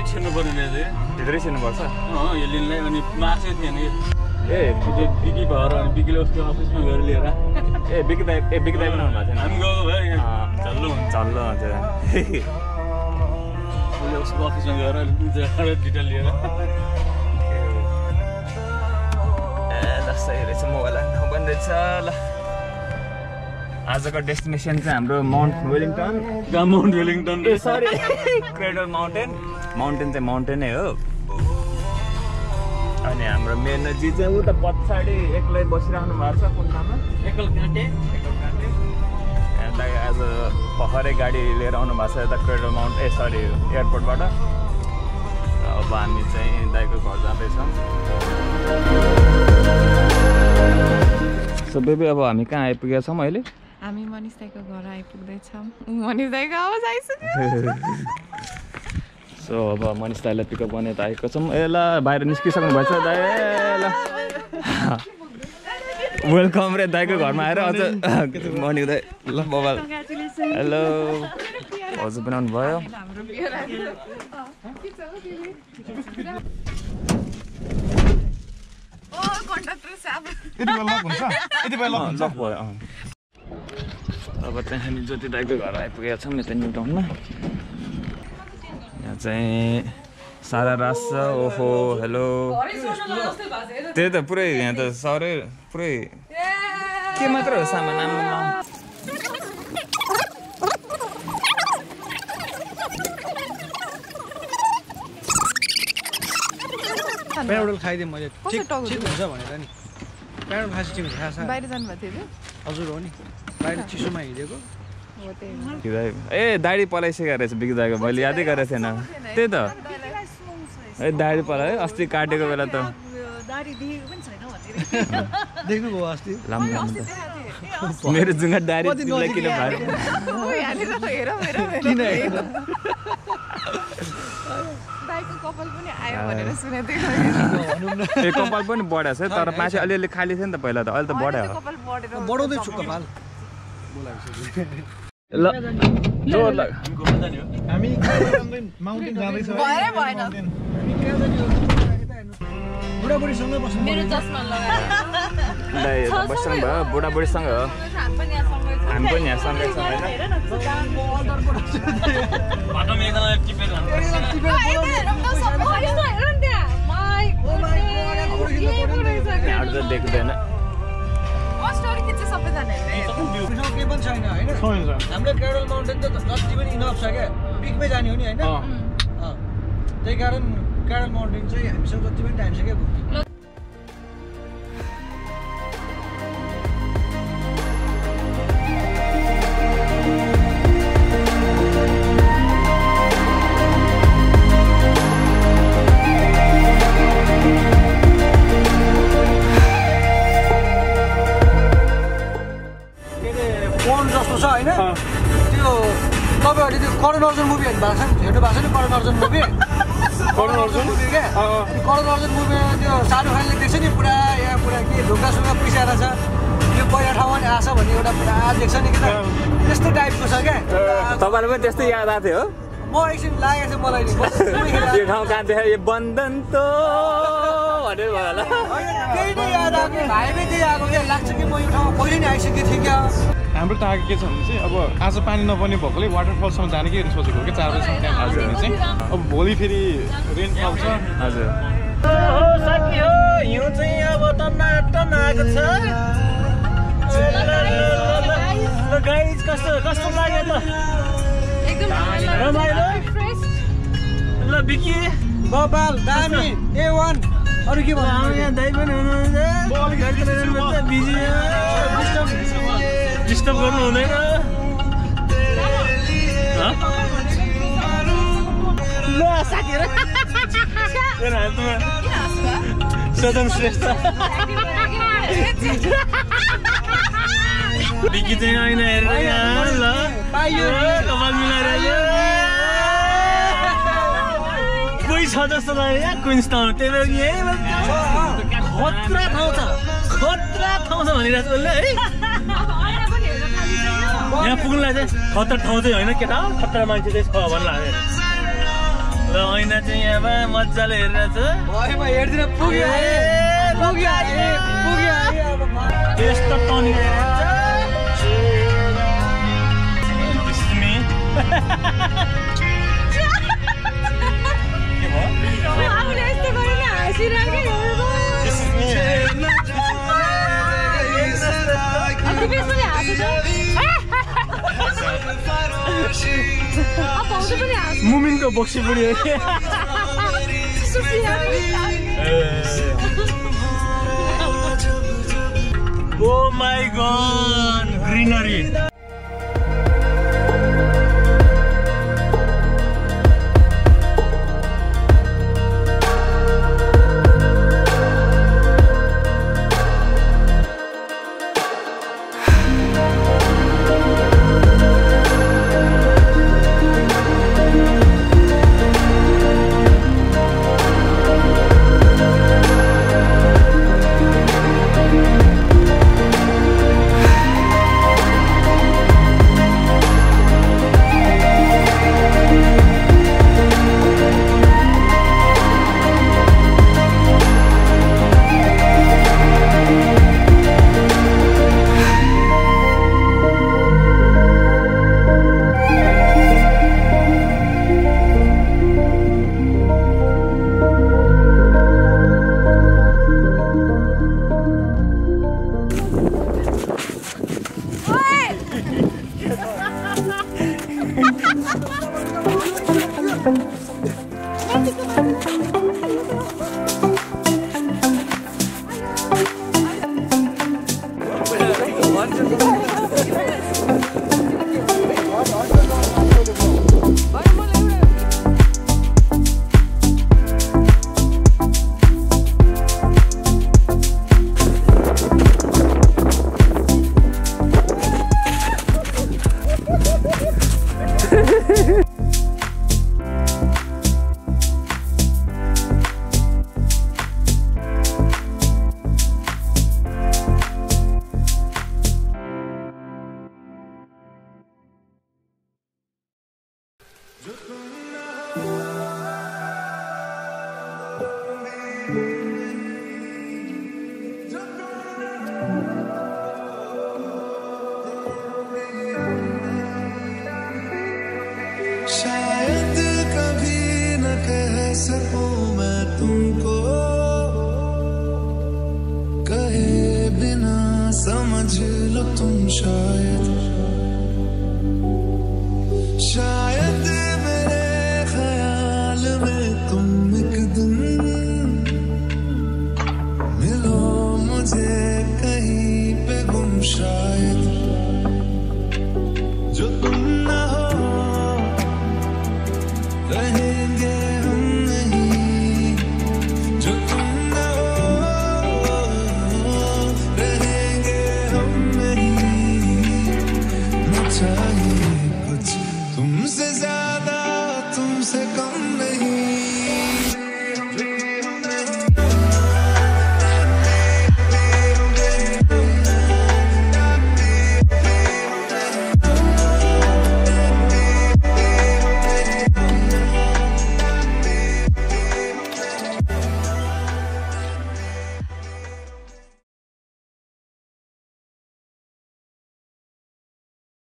छिर्नु पर्ने रहेछ भित्रै छिर्नुपर्छ यो लिनलाई अनि मार्क्सै थिएन ए बिकी भएर अनि बिकीले उसको अफिसमा गएर लिएर बिकी दाइ पनि आउनु भएको छैन हामी गएको भए यहाँ झल्लो हुन्छ हजुर उसले उसको अफिसमा गएर डिटेल लिएर ल सही रहेछ मोबाइल नबन्द रहेछ ल आजको डेस्टिनेसन चाहिँ हाम्रो माउन्ट वेलिङटन ए सरी क्रेडल माउन्टेन चाहिँ माउन्टेनै हो अनि हाम्रो मेनजी चाहिँ उता पछाडि एक्लै बसिरहनु भएको छ कुन्नामा एकल काटे आज भर्खरै गाडी लिएर आउनु भएको छ यता क्रेडल माउन्टेन सरी एयरपोर्टबाट अब हामी चाहिँ दाइको घर जाँदैछौँ सो बेबी अब हामी कहाँ आइपुगेका छौँ अहिले हामी मनिष दाइको घर आइपुग्दैछौँ मनिष दाइको आवाज आइसक्यो सो अब मनिष दाइलाई पिकअप गर्ने त आएको छौँ ए ल बाहिर निस्किसक्नु भएछ दाइ ल वेलकम रे दाइको घरमा आएर अझ मनिष दाइ ल मोबाइल हेलो हजुर पनि आउनु भयो अब चाहिँ हामी ज्योति दाइको घर आइपुगेका छौँ यता न्यु टाउनमा यहाँ चाहिँ सारा रास छ ओहो हेलो त्यही त पुरै यहाँ त सरै पुरै के मात्र हो सामान आम्मा प्यारोडल खाइदिएँ मैले ठिक हुन्छ भनेर नि प्यारोडल खाएपछि ठिक हुन्छ बाहिर जानुभएको थियो हजुर हो नि बाहिर चिसोमा हिँडेको ए दाढी पलाइसकेको रहेछ बिकी दाइको मैले यादै गरेको थिएन त्यही त ए दाढी पलायो अस्ति काटेको बेला त देख्नुभयो अस्ति लामो मेरो जुङ्गा दाढी तिमीलाई किन भयो ए कपाल पनि बढाएको छ तर माथि अलिअलि खाली थियो नि त पहिला त अहिले त बढायो बढाउँदैछु कपाल ल जोर लाग हामी माउन्टेन जाँदैछौँ बुढाबुढीसँगै बस्नु मेरो चस्मा लगाएर बस्नु भयो बुढाबुढीसँग हो हामी पनि यहाँ सँगै छौँ होइन देख्दैन हाम्रो क्राडल माउन्टेन त जति पनि इनफ छ क्या पिकमै जाने हो नि होइन त्यही कारण क्राडल माउन्टेन चाहिँ हामीसँग जति पनि टाइम छ क्या करण अर्जुन मुभी हेर्नु भएको छ नि करण अर्जुन मुभी क्या करण अर्जुन मुभीमा त्यो शाहरुख खानले देख्छ नि पुरा यहाँ पुरा के ढुङ्गा सुङ्गा पिसाएर छ यो पहिला ठाउँमा नि आछ भन्ने एउटा पुरा देख्छ नि कि त त्यस्तो टाइपको छ क्या तपाईँलाई पनि त्यस्तै याद आएको थियो म एकछिन लागेको छ मलाई यो ठाउँ कहाँ देखायो यो बन्धन त भनेर भयो होला केही नै याद आएको हाइवे त्यही आएको क्या लाग्छ कि म यो ठाउँमा पहिले नै आइसकेको थिएँ क्या हाम्रो त आएको के छ भने चाहिँ अब आज पानी नपर्ने भएकोले वाटरफलसम्म जाने कि सोचेको कि 4 बजीसम्म त्यहाँ भने चाहिँ अब भोलि फेरि रेनफल छ हजुर हिउँ चाहिँ अब टन्न आएको छ गाइज कस्तो लाग्यो त एकदम रमाइलो ल बिकी बबाल दामी A1 अरु के भन्नु यहाँ दाइ पनि हुनुहुन्छ बिजी डिस्टर्ब गर्नु हुँदैन ल साथीहरु सदन श्रेष्ठ बिकी चाहिँ आइन हेरेर यहाँ ल पाइयो कपाल मिलाएर कोही छ जस्तो लाग्यो यहाँ क्विन्सटाउन त्यही भएर यही खतरा ठाउँ छ भनिरहेको छ उसले है यहाँ पुग्नुलाई चाहिँ खतरा ठाउँ चाहिँ होइन केटा खतरा मान्छे चाहिँ छ भन्नु लाग्यो ल ऐना चाहिँ यहाँमा मजाले हेरिरहेछ हेर्दिन पुग्यो यस्तो तन्केर मुमिनको बक्सी बुढी हो कि ओ माई गॉड ग्रीनरी शायद कभी न कह सकूं मैं तुमको कहे बिना समझ लो तुम शायद